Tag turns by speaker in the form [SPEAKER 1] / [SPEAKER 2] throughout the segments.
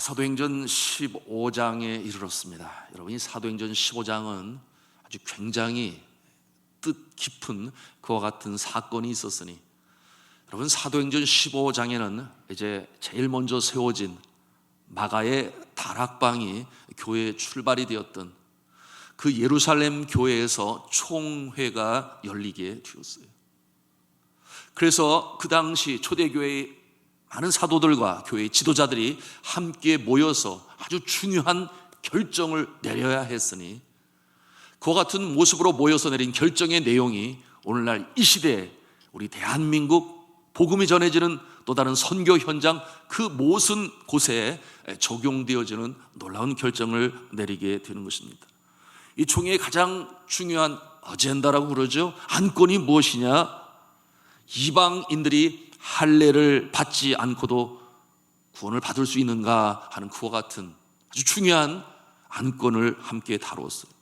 [SPEAKER 1] 사도행전 15장에 이르렀습니다. 여러분, 이 사도행전 15장은 아주 굉장히 뜻깊은 그와 같은 사건이 있었으니, 여러분, 사도행전 15장에는 이제 제일 먼저 세워진 마가의 다락방이 교회의 출발이 되었던 그 예루살렘 교회에서 총회가 열리게 되었어요. 그래서 그 당시 초대교회의 많은 사도들과 교회의 지도자들이 함께 모여서 아주 중요한 결정을 내려야 했으니, 그와 같은 모습으로 모여서 내린 결정의 내용이 오늘날 이 시대에 우리 대한민국 복음이 전해지는 또 다른 선교 현장 그 모든 곳에 적용되어지는 놀라운 결정을 내리게 되는 것입니다. 이 총회의 가장 중요한 어젠다라고 그러죠. 안건이 무엇이냐? 이방인들이 할례를 받지 않고도 구원을 받을 수 있는가 하는 그와 같은 아주 중요한 안건을 함께 다루었어요.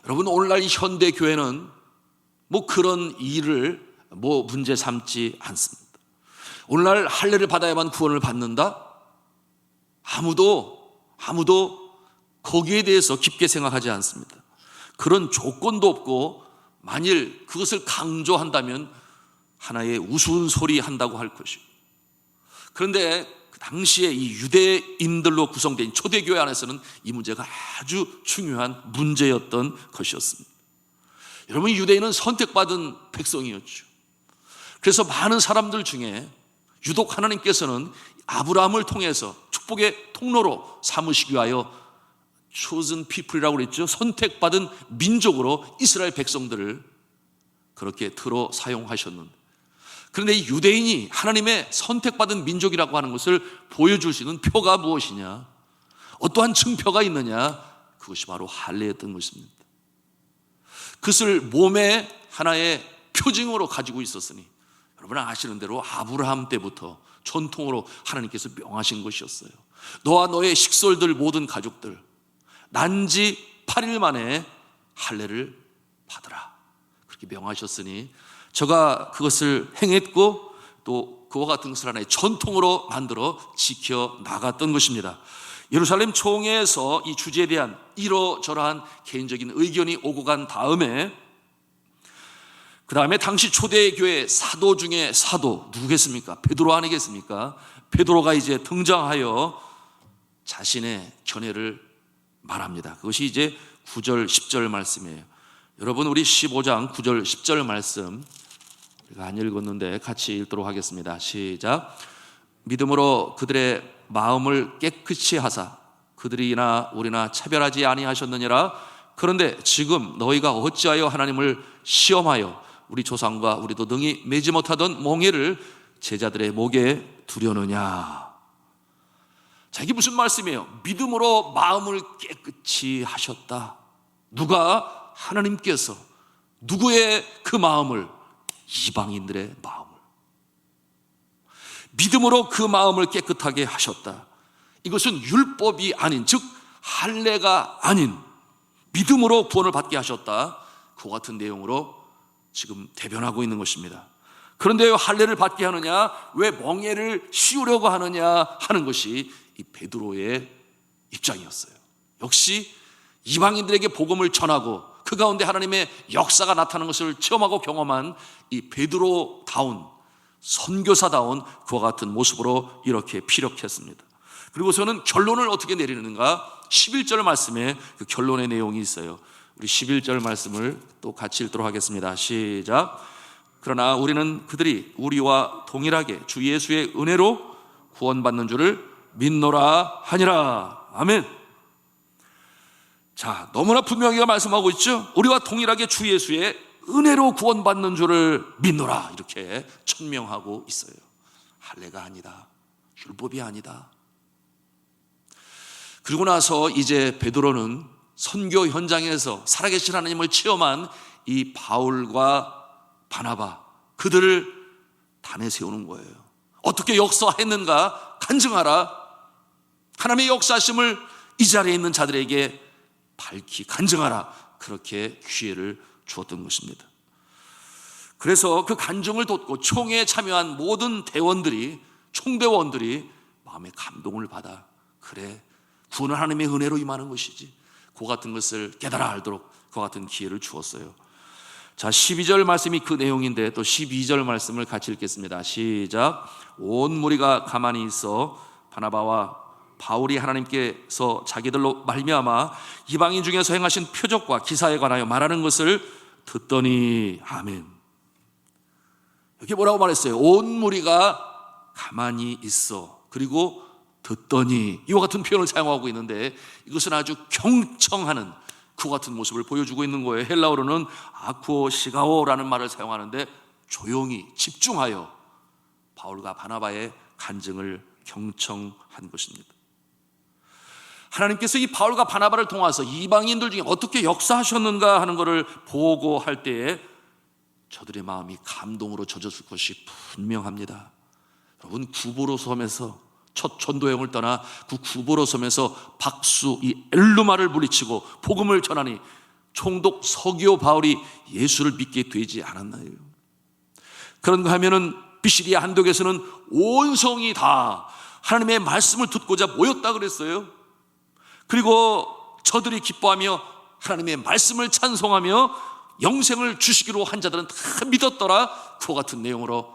[SPEAKER 1] 여러분, 오늘날 이 현대 교회는 그런 일을 문제 삼지 않습니다. 오늘날 할례를 받아야만 구원을 받는다? 아무도 거기에 대해서 깊게 생각하지 않습니다. 그런 조건도 없고, 만일 그것을 강조한다면 하나의 우스운 소리 한다고 할 것이고, 그런데 그 당시에 이 유대인들로 구성된 초대교회 안에서는 이 문제가 아주 중요한 문제였던 것이었습니다. 여러분, 유대인은 선택받은 백성이었죠. 그래서 많은 사람들 중에 유독 하나님께서는 아브라함을 통해서 축복의 통로로 삼으시기 위하여 chosen people이라고 그랬죠. 선택받은 민족으로 이스라엘 백성들을 그렇게 들어 사용하셨는데, 그런데 이 유대인이 하나님의 선택받은 민족이라고 하는 것을 보여줄 수 있는 표가 무엇이냐? 어떠한 증표가 있느냐? 그것이 바로 할례였던 것입니다. 그것을 몸의 하나의 표징으로 가지고 있었으니, 여러분 아시는 대로 아브라함 때부터 전통으로 하나님께서 명하신 것이었어요. 너와 너의 식솔들 모든 가족들 난지 8일 만에 할례를 받으라, 그렇게 명하셨으니 저가 그것을 행했고, 또 그와 같은 것을 하나의 전통으로 만들어 지켜 나갔던 것입니다. 예루살렘 총회에서 이 주제에 대한 이러저러한 개인적인 의견이 오고 간 다음에, 그 다음에 당시 초대교회 사도 중에 사도 누구겠습니까? 베드로 아니겠습니까? 베드로가 이제 등장하여 자신의 견해를 말합니다. 그것이 이제 9절 10절 말씀이에요. 여러분, 우리 15장 9절 10절 말씀 제가 안 읽었는데 같이 읽도록 하겠습니다. 시작. 믿음으로 그들의 마음을 깨끗이 하사 그들이나 우리나 차별하지 아니하셨느니라. 그런데 지금 너희가 어찌하여 하나님을 시험하여 우리 조상과 우리도 능히 매지 못하던 몽해를 제자들의 목에 두려느냐. 자, 이게 무슨 말씀이에요? 믿음으로 마음을 깨끗이 하셨다. 누가? 하나님께서. 누구의 그 마음을? 이방인들의 마음을. 믿음으로 그 마음을 깨끗하게 하셨다. 이것은 율법이 아닌, 즉 할례가 아닌 믿음으로 구원을 받게 하셨다. 그와 같은 내용으로 지금 대변하고 있는 것입니다. 그런데 왜 할례를 받게 하느냐, 왜 멍에를 씌우려고 하느냐 하는 것이 이 베드로의 입장이었어요. 역시 이방인들에게 복음을 전하고 그 가운데 하나님의 역사가 나타나는 것을 체험하고 경험한 이 베드로다운, 선교사다운 그와 같은 모습으로 이렇게 피력했습니다. 그리고서는 결론을 어떻게 내리는가? 11절 말씀에 그 결론의 내용이 있어요. 우리 11절 말씀을 또 같이 읽도록 하겠습니다. 시작. 그러나 우리는 그들이 우리와 동일하게 주 예수의 은혜로 구원받는 줄을 믿노라 하니라. 아멘. 자, 너무나 분명히 말씀하고 있죠. 우리와 동일하게 주 예수의 은혜로 구원받는 줄을 믿노라, 이렇게 천명하고 있어요. 할례가 아니다, 율법이 아니다. 그리고 나서 이제 베드로는 선교 현장에서 살아계신 하나님을 체험한 이 바울과 바나바, 그들을 단에 세우는 거예요. 어떻게 역사했는가 간증하라. 하나님의 역사심을 이 자리에 있는 자들에게 밝히 간증하라. 그렇게 기회를 주었던 것입니다. 그래서 그 간증을 돋고 총회에 참여한 모든 대원들이, 총대원들이 마음의 감동을 받아 그래, 구원은 하나님의 은혜로 임하는 것이지. 그 같은 것을 깨달아 알도록 그 같은 기회를 주었어요. 자, 12절 말씀이 그 내용인데 또 12절 말씀을 같이 읽겠습니다. 시작. 온 무리가 가만히 있어 바나바와 바울이 하나님께서 자기들로 말미암아 이방인 중에서 행하신 표적과 기사에 관하여 말하는 것을 듣더니. 아멘. 여기 뭐라고 말했어요? 온 무리가 가만히 있어, 그리고 듣더니, 이와 같은 표현을 사용하고 있는데 이것은 아주 경청하는 그 같은 모습을 보여주고 있는 거예요. 헬라어로는 아쿠오 시가오라는 말을 사용하는데 조용히 집중하여 바울과 바나바의 간증을 경청한 것입니다. 하나님께서 이 바울과 바나바를 통해서 이방인들 중에 어떻게 역사하셨는가 하는 것을 보고할 때에 저들의 마음이 감동으로 젖었을 것이 분명합니다. 여러분, 구보로 섬에서 첫 전도여행을 떠나 그 구보로 섬에서 박수, 이 엘루마를 물리치고 복음을 전하니 총독 서기오 바울이 예수를 믿게 되지 않았나요? 그런가 하면은 비시리아 한독에서는 온 성이 다 하나님의 말씀을 듣고자 모였다 그랬어요. 그리고 저들이 기뻐하며 하나님의 말씀을 찬송하며 영생을 주시기로 한 자들은 다 믿었더라. 그와 같은 내용으로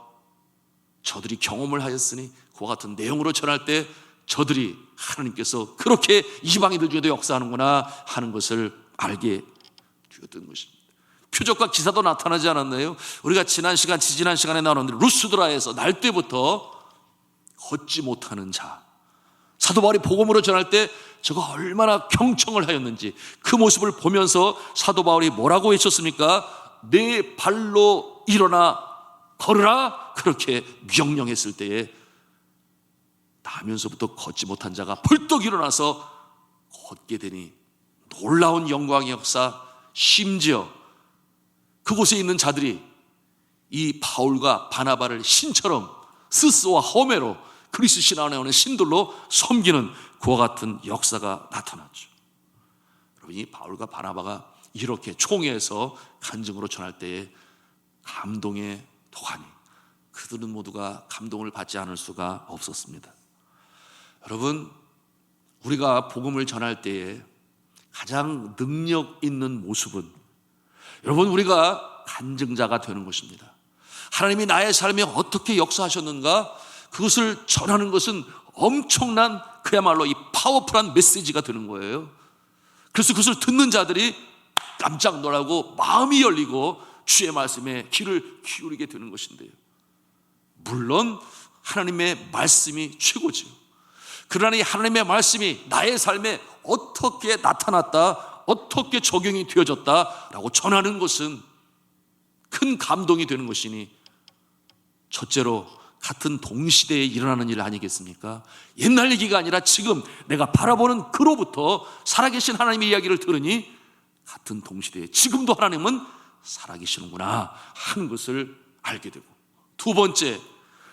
[SPEAKER 1] 저들이 경험을 하였으니 그와 같은 내용으로 전할 때 저들이 하나님께서 그렇게 이방인들 중에도 역사하는구나 하는 것을 알게 되었던 것입니다. 표적과 기사도 나타나지 않았나요? 우리가 지난 시간에 나눴는데 루스드라에서 날 때부터 걷지 못하는 자, 사도 바울이 복음으로 전할 때 저가 얼마나 경청을 하였는지 그 모습을 보면서 사도 바울이 뭐라고 외쳤습니까? 내 발로 일어나 걸으라, 그렇게 명령했을 때에 나면서부터 걷지 못한 자가 벌떡 일어나서 걷게 되니 놀라운 영광의 역사, 심지어 그곳에 있는 자들이 이 바울과 바나바를 신처럼 스스와 호메로 그리스 신앙에 오는 신들로 섬기는 그와 같은 역사가 나타났죠. 여러분, 이 바울과 바나바가 이렇게 총회에서 간증으로 전할 때에 감동의 도가니, 그들은 모두가 감동을 받지 않을 수가 없었습니다. 여러분, 우리가 복음을 전할 때에 가장 능력 있는 모습은 여러분, 우리가 간증자가 되는 것입니다. 하나님이 나의 삶에 어떻게 역사하셨는가, 그것을 전하는 것은 엄청난, 그야말로 이 파워풀한 메시지가 되는 거예요. 그래서 그것을 듣는 자들이 깜짝 놀라고 마음이 열리고 주의 말씀에 귀를 기울이게 되는 것인데요, 물론 하나님의 말씀이 최고지요. 그러나 이 하나님의 말씀이 나의 삶에 어떻게 나타났다, 어떻게 적용이 되어졌다라고 전하는 것은 큰 감동이 되는 것이니, 첫째로 같은 동시대에 일어나는 일 아니겠습니까? 옛날 얘기가 아니라 지금 내가 바라보는 그로부터 살아계신 하나님의 이야기를 들으니 같은 동시대에 지금도 하나님은 살아계시는구나 하는 것을 알게 되고, 두 번째,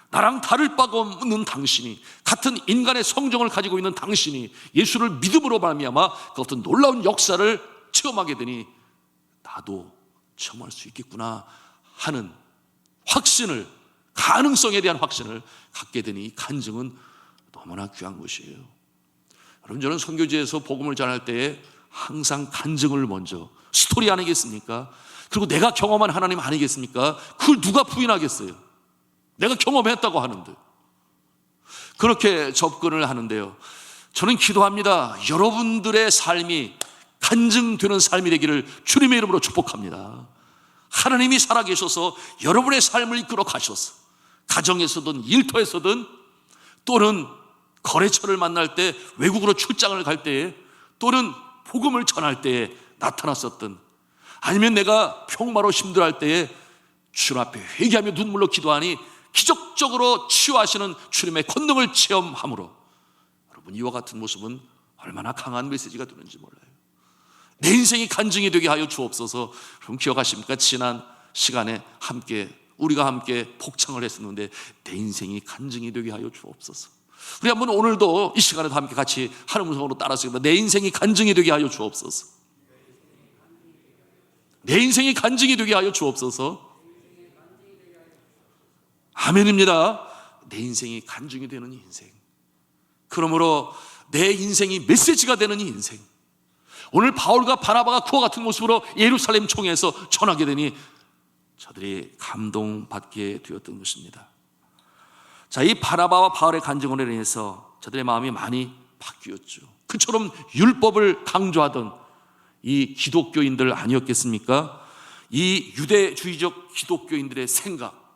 [SPEAKER 1] 나랑 다를 바가 없는 당신이, 같은 인간의 성정을 가지고 있는 당신이 예수를 믿음으로 말미암아 그 어떤 놀라운 역사를 체험하게 되니 나도 체험할 수 있겠구나 하는 확신을, 가능성에 대한 확신을 갖게 되니 이 간증은 너무나 귀한 것이에요. 여러분, 저는 선교지에서 복음을 전할 때에 항상 간증을 먼저, 스토리 아니겠습니까? 그리고 내가 경험한 하나님 아니겠습니까? 그걸 누가 부인하겠어요? 내가 경험했다고 하는데. 그렇게 접근을 하는데요, 저는 기도합니다. 여러분들의 삶이 간증되는 삶이 되기를 주님의 이름으로 축복합니다. 하나님이 살아계셔서 여러분의 삶을 이끌어 가셔서 가정에서든 일터에서든 또는 거래처를 만날 때, 외국으로 출장을 갈 때에, 또는 복음을 전할 때에 나타났었던, 아니면 내가 평마로 힘들어할 때에 주님 앞에 회개하며 눈물로 기도하니 기적적으로 치유하시는 주님의 권능을 체험함으로, 여러분, 이와 같은 모습은 얼마나 강한 메시지가 되는지 몰라요. 내 인생이 간증이 되게 하여 주옵소서. 여러분, 기억하십니까? 지난 시간에 우리가 함께 복창을 했었는데 내 인생이 간증이 되게 하여 주옵소서. 우리 한번 오늘도 이 시간에도 함께 같이 하는 음성으로 따라서 내 인생이 간증이 되게 하여 주옵소서. 내 인생이 간증이 되게 하여 주옵소서. 아멘입니다. 내 인생이 간증이 되는 인생. 그러므로 내 인생이 메시지가 되는 이 인생, 오늘 바울과 바나바가 그와 같은 모습으로 예루살렘 총회에서 전하게 되니 저들이 감동받게 되었던 것입니다. 자, 이 바나바와 바울의 간증으로 인해서 저들의 마음이 많이 바뀌었죠. 그처럼 율법을 강조하던 이 기독교인들 아니었겠습니까? 이 유대주의적 기독교인들의 생각,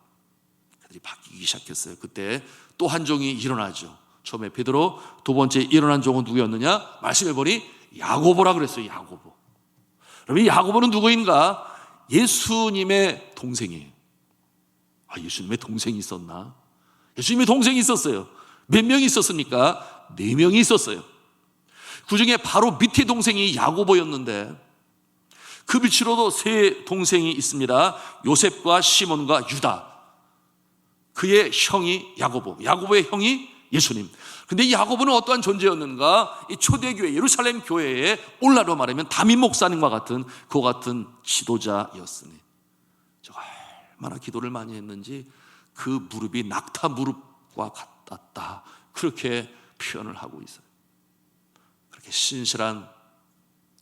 [SPEAKER 1] 그들이 바뀌기 시작했어요. 그때 또 한 종이 일어나죠. 처음에 베드로, 두 번째 일어난 종은 누구였느냐? 말씀해보니 야고보라 그랬어요. 야고보. 그럼 이 야고보는 누구인가? 예수님의 동생이에요. 아, 예수님의 동생이 있었나? 예수님의 동생이 있었어요. 몇 명이 있었습니까? 4명이 있었어요. 그 중에 바로 밑에 동생이 야고보였는데 그 밑으로도 3 동생이 있습니다. 요셉과 시몬과 유다. 그의 형이 야고보, 야고보의 형이 예수님. 근데 이 야고보는 어떠한 존재였는가? 이 초대교회 예루살렘 교회에 오늘날로 말하면 담임 목사님과 같은 그와 같은 지도자였으니 제가 얼마나 기도를 많이 했는지 그 무릎이 낙타 무릎과 같았다, 그렇게 표현을 하고 있어요. 그렇게 신실한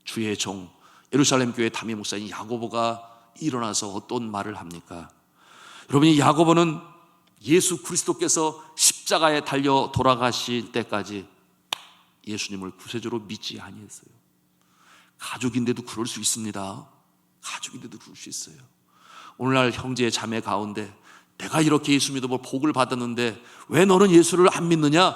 [SPEAKER 1] 주의 종 예루살렘 교회 담임 목사인 야고보가 일어나서 어떤 말을 합니까? 여러분, 이 야고보는 예수 그리스도께서 십자가에 달려 돌아가실 때까지 예수님을 구세주로 믿지 아니했어요. 가족인데도 그럴 수 있습니다. 가족인데도 그럴 수 있어요. 오늘날 형제 자매 가운데 내가 이렇게 예수 믿어 복을 받았는데 왜 너는 예수를 안 믿느냐?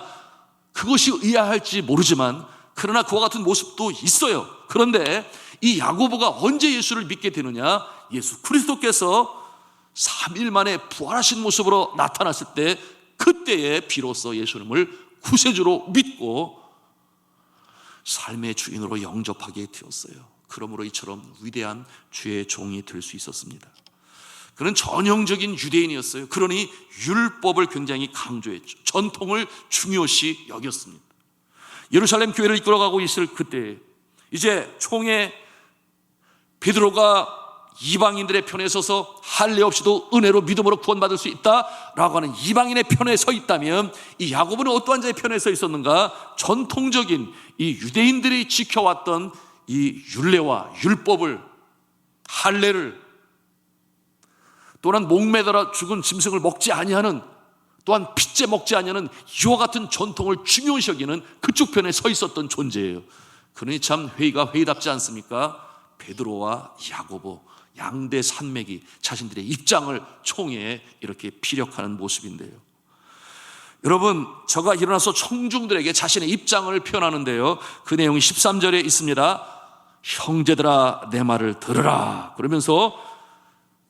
[SPEAKER 1] 그것이 의아할지 모르지만 그러나 그와 같은 모습도 있어요. 그런데 이 야고보가 언제 예수를 믿게 되느냐? 예수 그리스도께서 3일 만에 부활하신 모습으로 나타났을 때, 그때에 비로소 예수님을 구세주로 믿고 삶의 주인으로 영접하게 되었어요. 그러므로 이처럼 위대한 주의 종이 될 수 있었습니다. 그는 전형적인 유대인이었어요. 그러니 율법을 굉장히 강조했죠. 전통을 중요시 여겼습니다. 예루살렘 교회를 이끌어가고 있을 그때 이제 총회 베드로가 이방인들의 편에 서서 할례 없이도 은혜로 믿음으로 구원받을 수 있다라고 하는 이방인의 편에 서 있다면, 이 야고보는 어떠한 자의 편에 서 있었는가? 전통적인 이 유대인들이 지켜왔던 이 율례와 율법을, 할례를, 또한 목매달아 죽은 짐승을 먹지 아니하는, 또한 핏째 먹지 아니하는 이와 같은 전통을 중요시 여기는 그쪽 편에 서 있었던 존재예요. 그러니 참 회의가 회의답지 않습니까? 베드로와 야고보, 양대 산맥이 자신들의 입장을 총회에 이렇게 피력하는 모습인데요. 여러분, 저가 일어나서 청중들에게 자신의 입장을 표현하는데요, 그 내용이 13절에 있습니다. 형제들아 내 말을 들으라 그러면서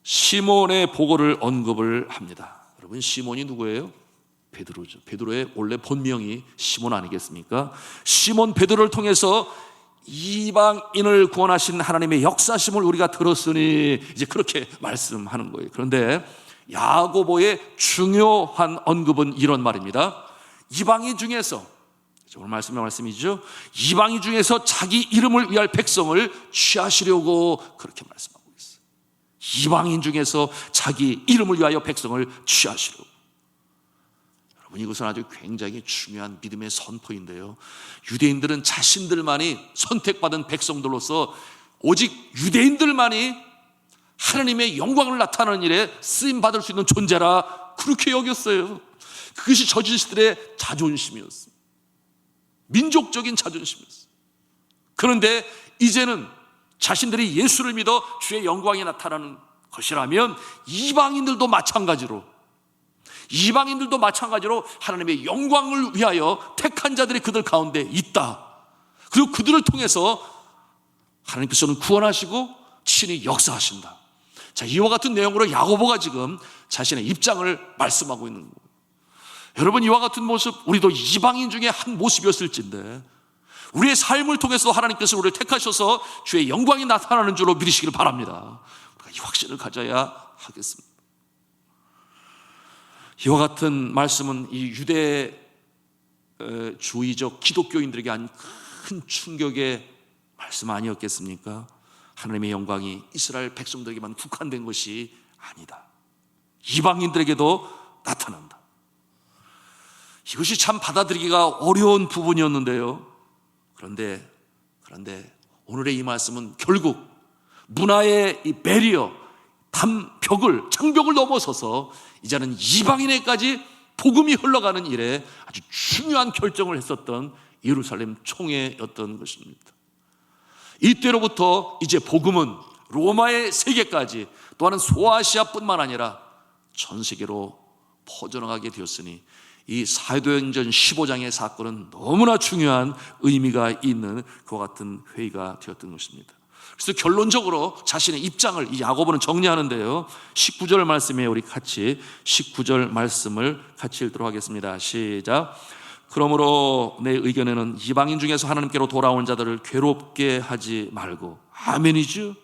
[SPEAKER 1] 시몬의 보고를 언급을 합니다. 여러분, 시몬이 누구예요? 베드로죠. 베드로의 원래 본명이 시몬 아니겠습니까? 시몬 베드로를 통해서 이방인을 구원하신 하나님의 역사심을 우리가 들었으니, 이제 그렇게 말씀하는 거예요. 그런데 야고보의 중요한 언급은 이런 말입니다. 이방인 중에서, 오늘 말씀의 말씀이죠, 이방인 중에서 자기 이름을 위할 백성을 취하시려고 그렇게 말씀하고 있어요. 이방인 중에서 자기 이름을 위하여 백성을 취하시려고. 이것은 아주 굉장히 중요한 믿음의 선포인데요, 유대인들은 자신들만이 선택받은 백성들로서 오직 유대인들만이 하나님의 영광을 나타내는 일에 쓰임받을 수 있는 존재라 그렇게 여겼어요. 그것이 저지시들의 자존심이었습니다. 민족적인 자존심이었어요. 그런데 이제는 자신들이 예수를 믿어 주의 영광이 나타나는 것이라면 이방인들도 마찬가지로 하나님의 영광을 위하여 택한 자들이 그들 가운데 있다. 그리고 그들을 통해서 하나님께서는 구원하시고 친히 역사하신다. 자, 이와 같은 내용으로 야고보가 지금 자신의 입장을 말씀하고 있는 거예요. 여러분, 이와 같은 모습, 우리도 이방인 중에 한 모습이었을진데 우리의 삶을 통해서 하나님께서 우리를 택하셔서 주의 영광이 나타나는 줄로 믿으시기를 바랍니다. 우리가 이 확신을 가져야 하겠습니다. 이와 같은 말씀은 이 유대주의적 기독교인들에게 한 큰 충격의 말씀 아니었겠습니까? 하나님의 영광이 이스라엘 백성들에게만 국한된 것이 아니다. 이방인들에게도 나타난다. 이것이 참 받아들이기가 어려운 부분이었는데요. 그런데 오늘의 이 말씀은 결국 문화의 이 배리어, 장벽을 넘어서서 이제는 이방인에까지 복음이 흘러가는 일에 아주 중요한 결정을 했었던 예루살렘 총회였던 것입니다. 이때로부터 이제 복음은 로마의 세계까지, 또한 소아시아뿐만 아니라 전 세계로 퍼져나가게 되었으니 이 사도행전 15장의 사건은 너무나 중요한 의미가 있는 그와 같은 회의가 되었던 것입니다. 그래서 결론적으로 자신의 입장을 이 야고보는 정리하는데요, 19절 말씀에 우리 같이 19절 말씀을 같이 읽도록 하겠습니다. 시작. 그러므로 내 의견에는 이방인 중에서 하나님께로 돌아온 자들을 괴롭게 하지 말고. 아멘이죠.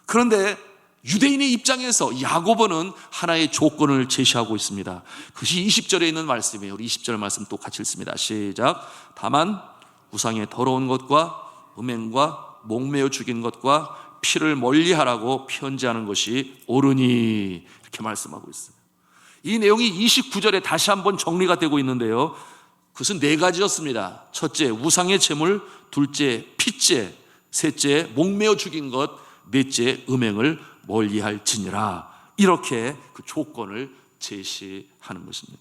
[SPEAKER 1] 그런데 유대인의 입장에서 야고보는 하나의 조건을 제시하고 있습니다. 그것이 20절에 있는 말씀이에요. 우리 20절 말씀 또 같이 읽습니다. 시작. 다만 우상의 더러운 것과 음행과 목매어 죽인 것과 피를 멀리하라고 편지하는 것이 옳으니, 이렇게 말씀하고 있어요. 이 내용이 29절에 다시 한번 정리가 되고 있는데요, 그것은 네 가지였습니다. 첫째, 우상의 제물. 둘째, 피죄. 셋째, 목매어 죽인 것. 넷째, 음행을 멀리할지니라. 이렇게 그 조건을 제시하는 것입니다.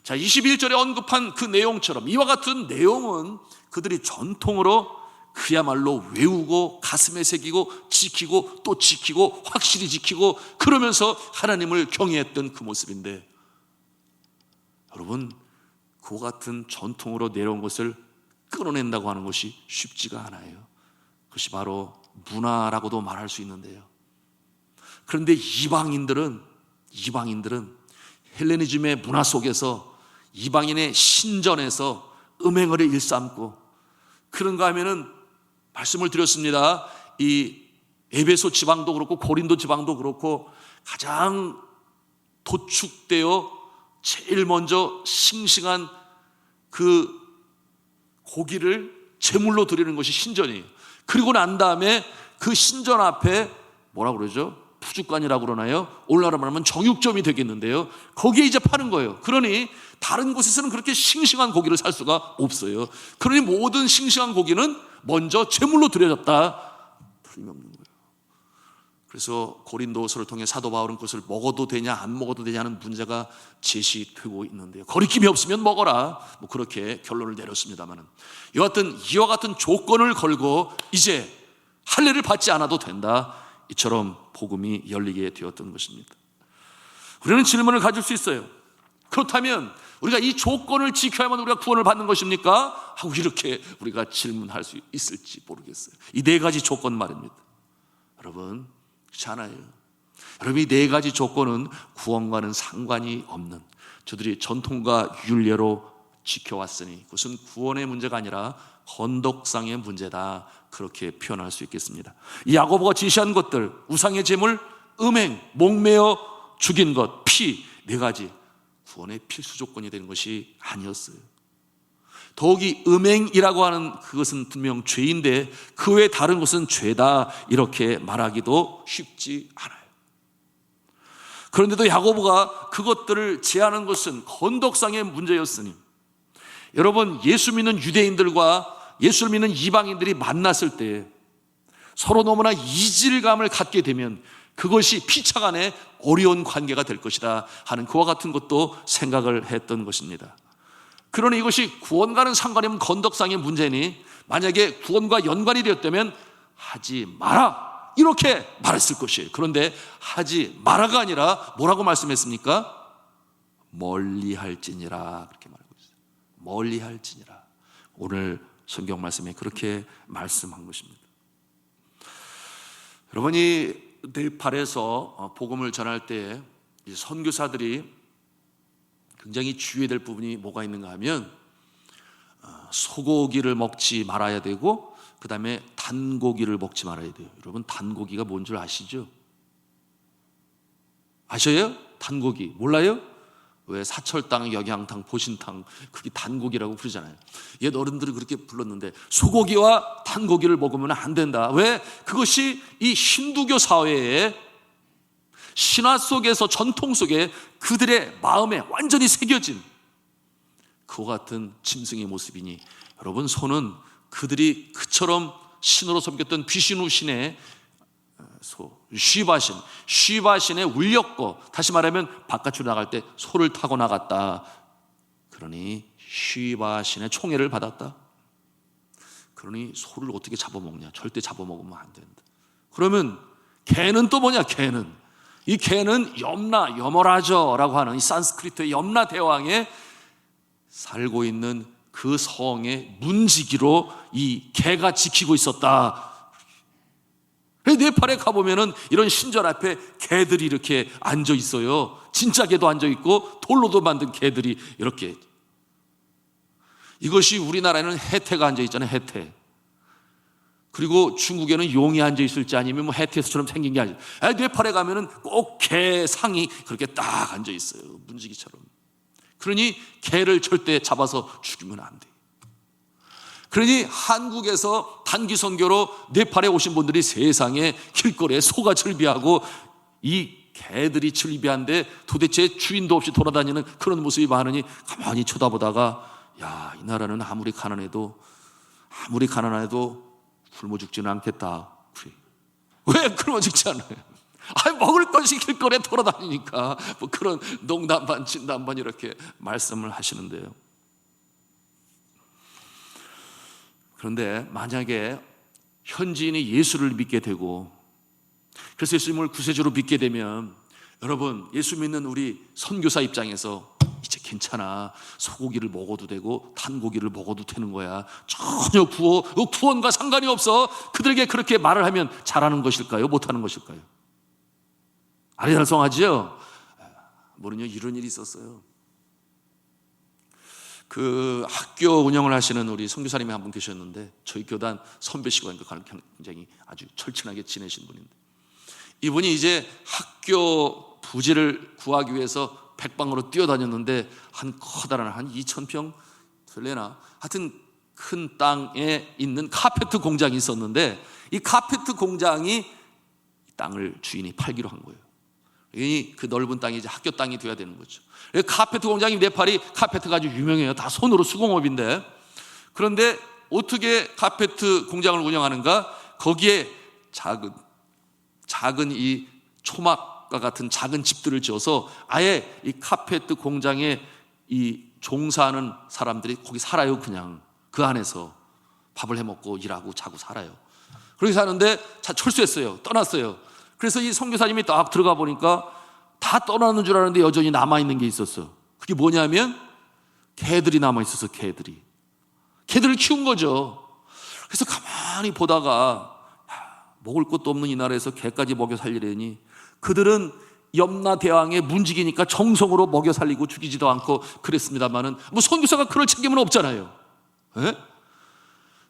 [SPEAKER 1] 자, 21절에 언급한 그 내용처럼 이와 같은 내용은 그들이 전통으로 그야말로 외우고 가슴에 새기고 지키고 또 지키고 확실히 지키고 그러면서 하나님을 경외했던 그 모습인데, 여러분, 그와 같은 전통으로 내려온 것을 끊어낸다고 하는 것이 쉽지가 않아요. 그것이 바로 문화라고도 말할 수 있는데요, 그런데 이방인들은 헬레니즘의 문화 속에서, 이방인의 신전에서 음행을 일삼고, 그런가 하면은 말씀을 드렸습니다. 이 에베소 지방도 그렇고 고린도 지방도 그렇고 가장 도축되어 제일 먼저 싱싱한 그 고기를 제물로 드리는 것이 신전이에요. 그리고 난 다음에 그 신전 앞에 뭐라고 그러죠? 푸주간이라고 그러나요? 오늘날로 말하면 정육점이 되겠는데요, 거기에 이제 파는 거예요. 그러니 다른 곳에서는 그렇게 싱싱한 고기를 살 수가 없어요. 그러니 모든 싱싱한 고기는 먼저 제물로 드려졌다, 틀림없는 거예요. 그래서 고린도서를 통해 사도 바울은 그것을 먹어도 되냐 안 먹어도 되냐는 문제가 제시되고 있는데요, 거리낌이 없으면 먹어라, 뭐 그렇게 결론을 내렸습니다만은, 이와 같은 조건을 걸고 이제 할례를 받지 않아도 된다, 이처럼 복음이 열리게 되었던 것입니다. 우리는 질문을 가질 수 있어요. 그렇다면 우리가 이 조건을 지켜야만 우리가 구원을 받는 것입니까? 하고 이렇게 우리가 질문할 수 있을지 모르겠어요. 이 네 가지 조건 말입니다. 여러분, 그렇지 않아요. 여러분, 이 네 가지 조건은 구원과는 상관이 없는, 저들이 전통과 율례로 지켜왔으니 그것은 구원의 문제가 아니라 헌덕상의 문제다, 그렇게 표현할 수 있겠습니다. 이 야고보가 제시한 것들, 우상의 제물, 음행, 목매어 죽인 것, 피, 네 가지 구원의 필수 조건이 되는 것이 아니었어요. 더욱이 음행이라고 하는 그것은 분명 죄인데 그 외에 다른 것은 죄다, 이렇게 말하기도 쉽지 않아요. 그런데도 야고보가 그것들을 제하는 것은 건덕상의 문제였으니, 여러분, 예수 믿는 유대인들과 예수를 믿는 이방인들이 만났을 때 서로 너무나 이질감을 갖게 되면 그것이 피차간에 어려운 관계가 될 것이다 하는 그와 같은 것도 생각을 했던 것입니다. 그러니 이것이 구원과는 상관이 없는 건덕상의 문제니 만약에 구원과 연관이 되었다면 하지 마라, 이렇게 말했을 것이에요. 그런데 하지 마라가 아니라 뭐라고 말씀했습니까? 멀리할지니라, 그렇게 말하고 있어요. 멀리할지니라. 오늘 성경 말씀에 그렇게 말씀한 것입니다. 여러분이 네팔에서 복음을 전할 때 선교사들이 굉장히 주의해야 될 부분이 뭐가 있는가 하면, 소고기를 먹지 말아야 되고 그 다음에 단고기를 먹지 말아야 돼요. 여러분, 단고기가 뭔 줄 아시죠? 아셔요? 단고기 몰라요? 왜 사철당, 역양탕, 보신탕, 그게 단고기라고 부르잖아요. 옛 어른들이 그렇게 불렀는데 소고기와 단고기를 먹으면 안 된다. 왜? 그것이 이 힌두교 사회에 신화 속에서, 전통 속에 그들의 마음에 완전히 새겨진 그와 같은 짐승의 모습이니, 여러분, 소는 그들이 그처럼 신으로 섬겼던 비신우 신의 소, 쉬바신에 울렸고, 다시 말하면 바깥으로 나갈 때 소를 타고 나갔다. 그러니 쉬바신의 총애를 받았다. 그러니 소를 어떻게 잡아먹냐? 절대 잡아먹으면 안 된다. 그러면 개는 또 뭐냐? 이 개는 여머라저라고 하는 이 산스크리트의 염라 대왕에 살고 있는 그 성의 문지기로 이 개가 지키고 있었다. 네팔에 가보면은 이런 신전 앞에 개들이 이렇게 앉아 있어요. 진짜 개도 앉아 있고 돌로도 만든 개들이 이렇게. 이것이 우리나라에는 해태가 앉아 있잖아요. 해태. 그리고 중국에는 용이 앉아 있을지 아니면 뭐 해태에서처럼 생긴 게 아니에요. 네팔에 가면은 꼭 개 상이 그렇게 딱 앉아 있어요. 문지기처럼. 그러니 개를 절대 잡아서 죽이면 안 돼요. 그러니 한국에서 단기 선교로 네팔에 오신 분들이 세상에 길거리에 소가 즐비하고 이 개들이 즐비한데 도대체 주인도 없이 돌아다니는 그런 모습이 많으니 가만히 쳐다보다가, 야, 이 나라는 아무리 가난해도 굶어 죽지는 않겠다. 왜 굶어 죽지 않아요? 먹을 것이 길거리에 돌아다니니까. 뭐 그런 농담 반 진담 반 이렇게 말씀을 하시는데요. 그런데 만약에 현지인이 예수를 믿게 되고, 그래서 예수님을 구세주로 믿게 되면, 여러분, 예수 믿는 우리 선교사 입장에서 이제 괜찮아, 소고기를 먹어도 되고 단고기를 먹어도 되는 거야, 전혀 구원과 상관이 없어, 그들에게 그렇게 말을 하면 잘하는 것일까요? 못하는 것일까요? 아리달성하지요? 모르냐, 이런 일이 있었어요. 그 학교 운영을 하시는 우리 선교사님이 한 분 계셨는데, 저희 교단 선배시고 굉장히 아주 철친하게 지내신 분인데, 이분이 이제 학교 부지를 구하기 위해서 백방으로 뛰어다녔는데, 한 커다란 한 2,000평 될래나, 하여튼 큰 땅에 있는 카페트 공장이 있었는데, 이 카페트 공장이 땅을 주인이 팔기로 한 거예요. 그 넓은 땅이 이제 학교 땅이 돼야 되는 거죠. 카페트 공장이, 네팔이 카페트가 아주 유명해요. 다 손으로 수공업인데. 그런데 어떻게 카페트 공장을 운영하는가? 거기에 작은 이 초막과 같은 작은 집들을 지어서 아예 이 카페트 공장에 이 종사하는 사람들이 거기 살아요. 그냥 그 안에서 밥을 해먹고 일하고 자고 살아요. 그렇게 사는데 철수했어요. 떠났어요. 그래서 이 선교사님이 딱 들어가 보니까 다 떠나는 줄 알았는데 여전히 남아있는 게 있었어. 그게 뭐냐면 개들이 남아있어서, 개들을 키운 거죠. 그래서 가만히 보다가, 먹을 것도 없는 이 나라에서 개까지 먹여 살리려니, 그들은 염라 대왕의 문지기니까 정성으로 먹여 살리고 죽이지도 않고 그랬습니다만은, 뭐 선교사가 그럴 책임은 없잖아요. 에?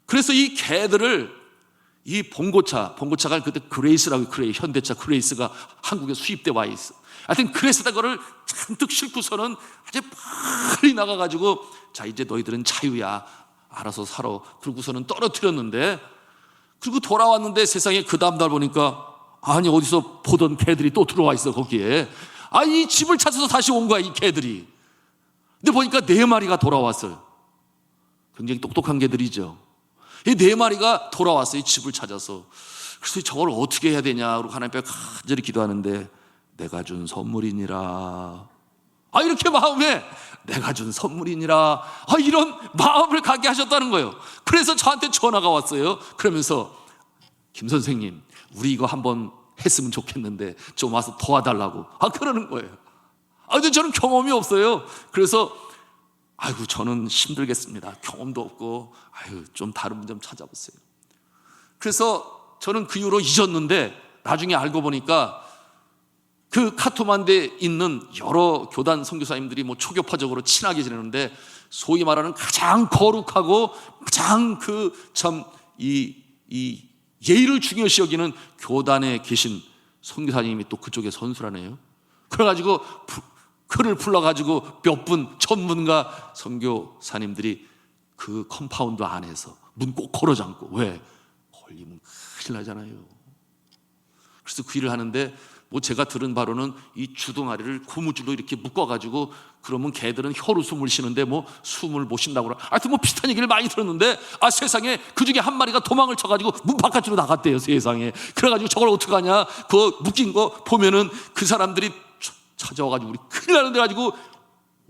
[SPEAKER 1] 그래서 이 개들을, 이 봉고차가 그때 그레이스라고, 현대차 그레이스가 한국에 수입돼 와 있어. 하여튼 그래서 그거를 잔뜩 싣고서는 아주 빨리 나가가지고, 자, 이제 너희들은 자유야, 알아서 살아. 그러고서는 떨어뜨렸는데, 그리고 돌아왔는데 세상에 그 다음날 보니까, 아니, 어디서 보던 개들이 또 들어와 있어, 거기에. 이 집을 찾아서 다시 온 거야, 이 개들이. 근데 보니까 4마리가 돌아왔어요. 굉장히 똑똑한 개들이죠. 이 4마리가 돌아왔어요, 이 집을 찾아서. 그래서 저걸 어떻게 해야 되냐, 그러고 하나님 앞에 간절히 기도하는데, 내가 준 선물이니라. 이렇게 마음에, 내가 준 선물이니라. 이런 마음을 갖게 하셨다는 거예요. 그래서 저한테 전화가 왔어요. 그러면서, 김 선생님, 우리 이거 한번 했으면 좋겠는데 좀 와서 도와달라고. 그러는 거예요. 근데 저는 경험이 없어요. 그래서, 아이고, 저는 힘들겠습니다. 경험도 없고, 좀 다른 분 좀 찾아보세요. 그래서 저는 그 이후로 잊었는데, 나중에 알고 보니까 그 카트만두에 있는 여러 교단 선교사님들이 뭐 초교파적으로 친하게 지내는데, 소위 말하는 가장 거룩하고 가장 이 예의를 중요시 여기는 교단에 계신 선교사님이 또 그쪽에 선수라네요. 그래가지고 그를 불러가지고 몇 분 전문가 선교사님들이 그 컴파운드 안에서 문 꼭 걸어 잠고. 왜? 걸리면 큰일 나잖아요. 그래서 그 일을 하는데, 뭐 제가 들은 바로는 이 주둥아리를 고무줄로 이렇게 묶어가지고 그러면 개들은 혀로 숨을 쉬는데 뭐 숨을 못 쉰다고 그러. 하여튼 뭐 비슷한 얘기를 많이 들었는데, 세상에 그 중에 한 마리가 도망을 쳐가지고 문 바깥으로 나갔대요. 세상에. 그래가지고 저걸 어떡하냐, 그 묶인 거 보면은 그 사람들이 찾아와가지고 우리 큰일 나는데 가지고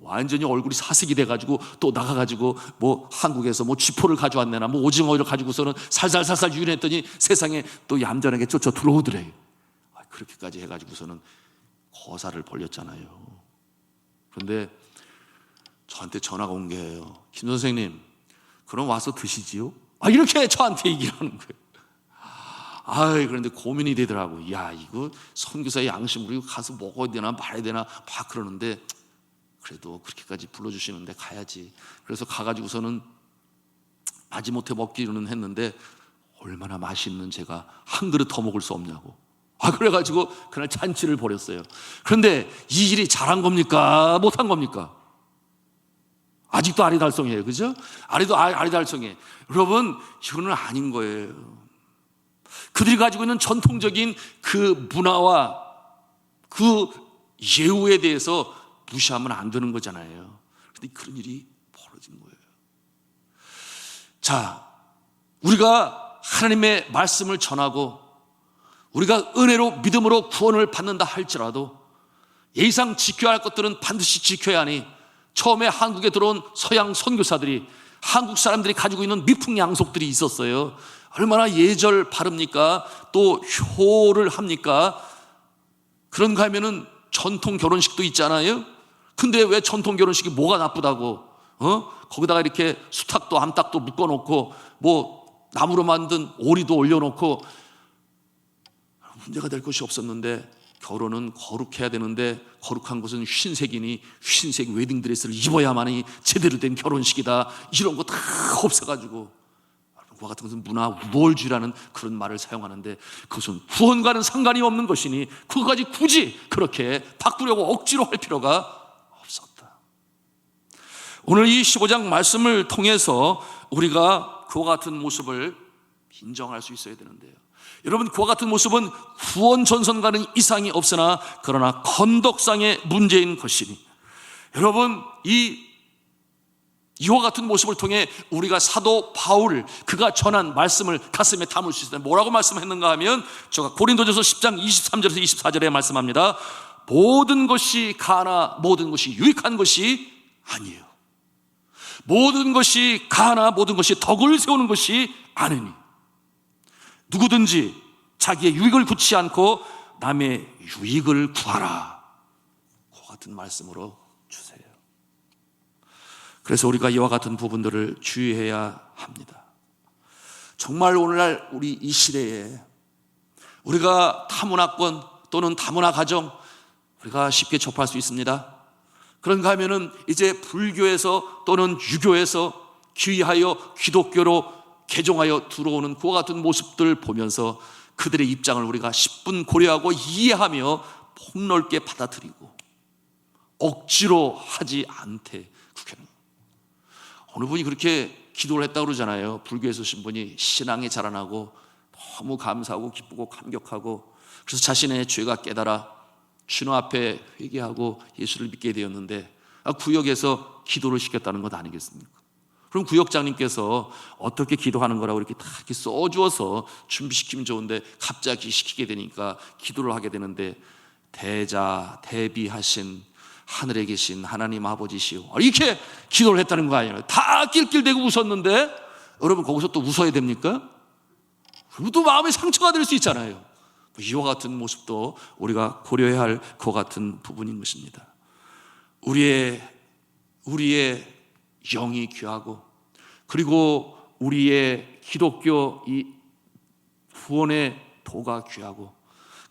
[SPEAKER 1] 완전히 얼굴이 사색이 돼가지고 또 나가가지고 뭐 한국에서 뭐 쥐포를 가져왔네나 뭐 오징어를 가지고서는 살살살살 유인했더니 세상에 또 얌전하게 쫓아 들어오더래요. 그렇게까지 해가지고서는 거사를 벌였잖아요. 그런데 저한테 전화가 온 게예요. 김 선생님, 그럼 와서 드시지요? 이렇게 저한테 얘기를 하는 거예요. 그런데 고민이 되더라고. 야, 이거 선교사의 양심, 우리 가서 먹어야 되나 말아야 되나 막 그러는데, 그래도 그렇게까지 불러주시는데 가야지. 그래서 가가지고서는 마지못해 먹기로는 했는데, 얼마나 맛있는 제가 한 그릇 더 먹을 수 없냐고. 그래가지고 그날 잔치를 벌였어요. 그런데 이 일이 잘한 겁니까? 못한 겁니까? 아직도 아리달성이에요. 그죠? 아리달성해. 여러분, 이거는 아닌 거예요. 그들이 가지고 있는 전통적인 그 문화와 그 예우에 대해서 무시하면 안 되는 거잖아요. 그런데 그런 일이 벌어진 거예요. 자, 우리가 하나님의 말씀을 전하고 우리가 은혜로 믿음으로 구원을 받는다 할지라도 예의상 지켜야 할 것들은 반드시 지켜야 하니, 처음에 한국에 들어온 서양 선교사들이 한국 사람들이 가지고 있는 미풍양속들이 있었어요. 얼마나 예절 바릅니까? 또 효를 합니까? 그런가 하면은 전통 결혼식도 있잖아요. 근데 왜 전통 결혼식이 뭐가 나쁘다고? 거기다가 이렇게 수탉도 암탉도 묶어놓고 뭐 나무로 만든 오리도 올려놓고 문제가 될 것이 없었는데, 결혼은 거룩해야 되는데 거룩한 것은 흰색이니 흰색 웨딩드레스를 입어야만이 제대로 된 결혼식이다, 이런 거 다 없애가지고 그와 같은 것은 문화 우월주의라는 그런 말을 사용하는데, 그것은 구원과는 상관이 없는 것이니 그것까지 굳이 그렇게 바꾸려고 억지로 할 필요가 없었다. 오늘 이 15장 말씀을 통해서 우리가 그와 같은 모습을 인정할 수 있어야 되는데요. 여러분, 그와 같은 모습은 구원 전선과는 이상이 없으나 그러나 건덕상의 문제인 것이니, 여러분, 이와 같은 모습을 통해 우리가 사도 바울, 그가 전한 말씀을 가슴에 담을 수 있어요. 뭐라고 말씀했는가 하면, 제가 고린도전서 10장 23절에서 24절에 말씀합니다. 모든 것이 가나 모든 것이 유익한 것이 아니에요. 모든 것이 가나 모든 것이 덕을 세우는 것이 아니니, 누구든지 자기의 유익을 구치 않고 남의 유익을 구하라. 그 같은 말씀으로 주세요. 그래서 우리가 이와 같은 부분들을 주의해야 합니다. 정말 오늘날 우리 이 시대에 우리가 타문화권 또는 다문화 가정 우리가 쉽게 접할 수 있습니다. 그런가 하면은 이제 불교에서 또는 유교에서 귀하여 기독교로 개종하여 들어오는 그와 같은 모습들을 보면서 그들의 입장을 우리가 10분 고려하고 이해하며 폭넓게 받아들이고 억지로 하지 않되 국회는, 어느 분이 그렇게 기도를 했다고 그러잖아요. 불교에서 오신 분이 신앙이 자라나고 너무 감사하고 기쁘고 감격하고, 그래서 자신의 죄가 깨달아 주님 앞에 회개하고 예수를 믿게 되었는데 구역에서 기도를 시켰다는 것 아니겠습니까? 그럼 구역장님께서 어떻게 기도하는 거라고 이렇게 다 이렇게 써주어서 준비시키면 좋은데 갑자기 시키게 되니까 기도를 하게 되는데, 대비하신 하늘에 계신 하나님 아버지시오, 이렇게 기도를 했다는 거 아니에요. 다 낄낄대고 웃었는데, 여러분 거기서 또 웃어야 됩니까? 그리고 또 마음에 상처가 될 수 있잖아요. 이와 같은 모습도 우리가 고려해야 할 그 같은 부분인 것입니다. 우리의 영이 귀하고, 그리고 우리의 기독교 이 구원의 도가 귀하고,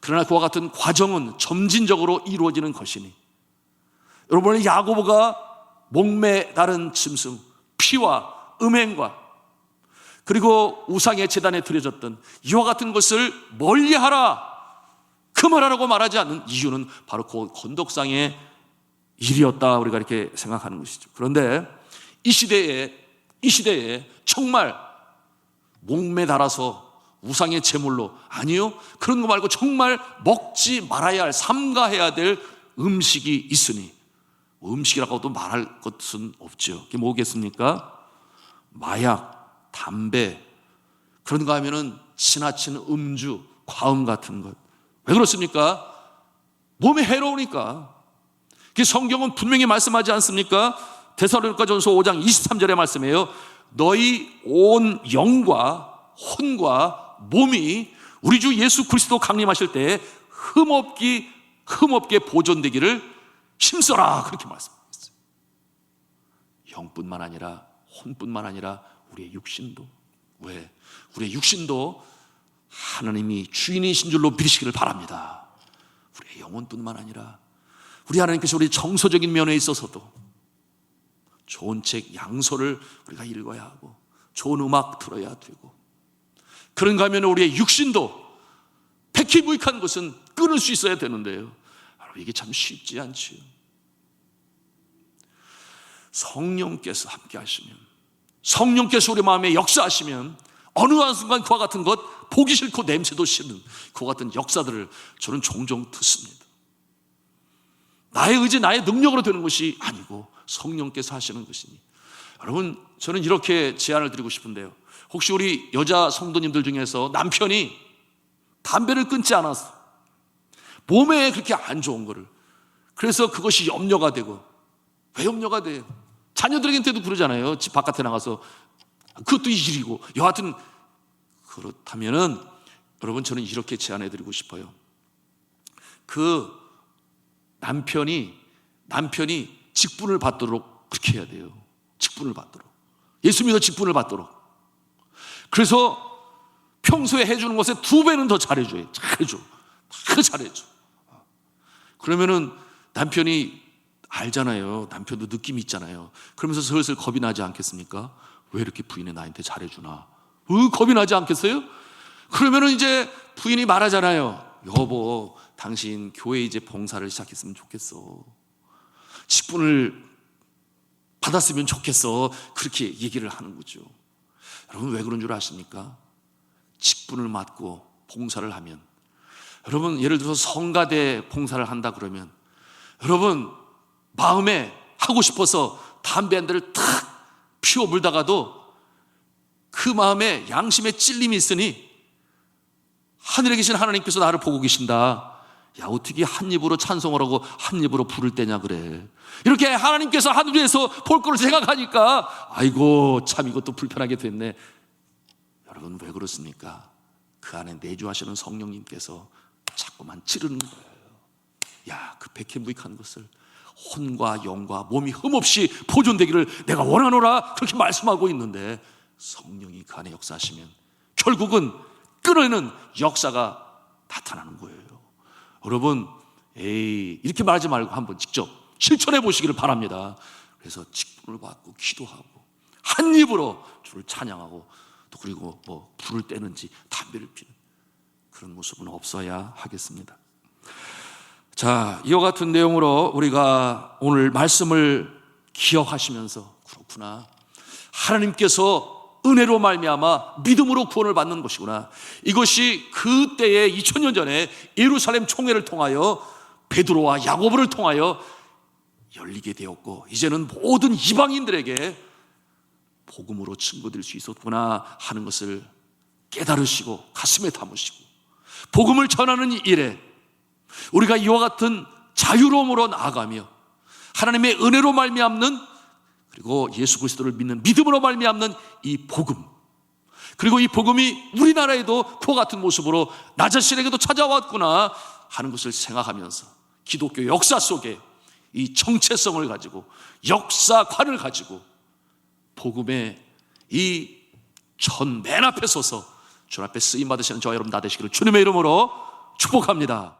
[SPEAKER 1] 그러나 그와 같은 과정은 점진적으로 이루어지는 것이니, 여러분의 야고보가 목매 다른 짐승, 피와 음행과 그리고 우상의 제단에 드려졌던 이와 같은 것을 멀리하라, 그만하라고 말하지 않는 이유는 바로 그 건덕상의 일이었다, 우리가 이렇게 생각하는 것이죠. 그런데 이 시대에 정말 목매 달아서 우상의 제물로, 아니요, 그런 거 말고 정말 먹지 말아야 할, 삼가해야 될 음식이 있으니, 음식이라고도 말할 것은 없죠. 그게 뭐겠습니까? 마약, 담배, 그런 거 하면은 지나친 음주, 과음 같은 것. 왜 그렇습니까? 몸에 해로우니까. 그 성경은 분명히 말씀하지 않습니까? 데살로니가전서 5장 23절의 말씀이에요. 너희 온 영과 혼과 몸이 우리 주 예수 그리스도 강림하실 때 흠없게 보존되기를 힘써라, 그렇게 말씀하셨어요. 영뿐만 아니라 혼뿐만 아니라 우리의 육신도. 왜? 우리의 육신도 하나님이 주인이신 줄로 믿으시기를 바랍니다. 우리의 영혼뿐만 아니라 우리 하나님께서 우리 정서적인 면에 있어서도 좋은 책, 양서를 우리가 읽어야 하고 좋은 음악 들어야 되고, 그런가 하면 우리의 육신도 백희무익한 것은 끊을 수 있어야 되는데요, 이게 참 쉽지 않지요. 성령께서 함께 하시면, 성령께서 우리 마음에 역사하시면 어느 한순간 그와 같은 것, 보기 싫고 냄새도 싫은 그와 같은 역사들을 저는 종종 듣습니다. 나의 의지, 나의 능력으로 되는 것이 아니고 성령께서 하시는 것이니, 여러분, 저는 이렇게 제안을 드리고 싶은데요, 혹시 우리 여자 성도님들 중에서 남편이 담배를 끊지 않았어, 몸에 그렇게 안 좋은 거를, 그래서 그것이 염려가 되고, 왜 염려가 돼요? 자녀들에게도 그러잖아요. 집 바깥에 나가서 그것도 일이고. 여하튼 그렇다면은 여러분, 저는 이렇게 제안해 드리고 싶어요. 그 남편이 직분을 받도록 그렇게 해야 돼요. 직분을 받도록, 예수 믿어 직분을 받도록. 그래서 평소에 해주는 것에 2배는 더 잘해줘요. 다 잘해줘. 그러면은 남편이 알잖아요. 남편도 느낌이 있잖아요. 그러면서 슬슬 겁이 나지 않겠습니까? 왜 이렇게 부인이 나한테 잘해주나? 겁이 나지 않겠어요? 그러면은 이제 부인이 말하잖아요. 여보, 당신 교회 이제 봉사를 시작했으면 좋겠어. 직분을 받았으면 좋겠어. 그렇게 얘기를 하는 거죠. 여러분, 왜 그런 줄 아십니까? 직분을 맡고 봉사를 하면, 여러분, 예를 들어서 성가대 봉사를 한다 그러면, 여러분 마음에 하고 싶어서 담배 한 대를 탁 피워 물다가도 그 마음에 양심에 찔림이 있으니 하늘에 계신 하나님께서 나를 보고 계신다. 야, 어떻게 한 입으로 찬송을 하고 한 입으로 부를 때냐 그래. 이렇게 하나님께서 하늘에서 볼 거를 생각하니까 아이고 참 이것도 불편하게 됐네. 여러분, 왜 그렇습니까? 그 안에 내주하시는 성령님께서 자꾸만 찌르는 거예요. 야, 그 백해무익한 것을 혼과 영과 몸이 흠없이 보존되기를 내가 원하노라, 그렇게 말씀하고 있는데 성령이 그 안에 역사하시면 결국은 끊어내는 역사가 나타나는 거예요. 여러분, 이렇게 말하지 말고 한번 직접 실천해 보시기를 바랍니다. 그래서 직분을 받고 기도하고 한 입으로 주를 찬양하고, 또 그리고 뭐 불을 떼는지 담배를 피는 그런 모습은 없어야 하겠습니다. 자, 이와 같은 내용으로 우리가 오늘 말씀을 기억하시면서, 그렇구나, 하나님께서 은혜로 말미암아 믿음으로 구원을 받는 것이구나, 이것이 그때에 2000년 전에 예루살렘 총회를 통하여 베드로와 야고보를 통하여 열리게 되었고, 이제는 모든 이방인들에게 복음으로 증거될 수 있었구나 하는 것을 깨달으시고 가슴에 담으시고, 복음을 전하는 일에 우리가 이와 같은 자유로움으로 나아가며 하나님의 은혜로 말미암는, 그리고 예수 그리스도를 믿는 믿음으로 말미암는 이 복음, 그리고 이 복음이 우리나라에도 그와 같은 모습으로 나 자신에게도 찾아왔구나 하는 것을 생각하면서 기독교 역사 속에 이 정체성을 가지고 역사관을 가지고 복음의 이 전 맨 앞에 서서 주 앞에 쓰임 받으시는 저와 여러분 다 되시기를 주님의 이름으로 축복합니다.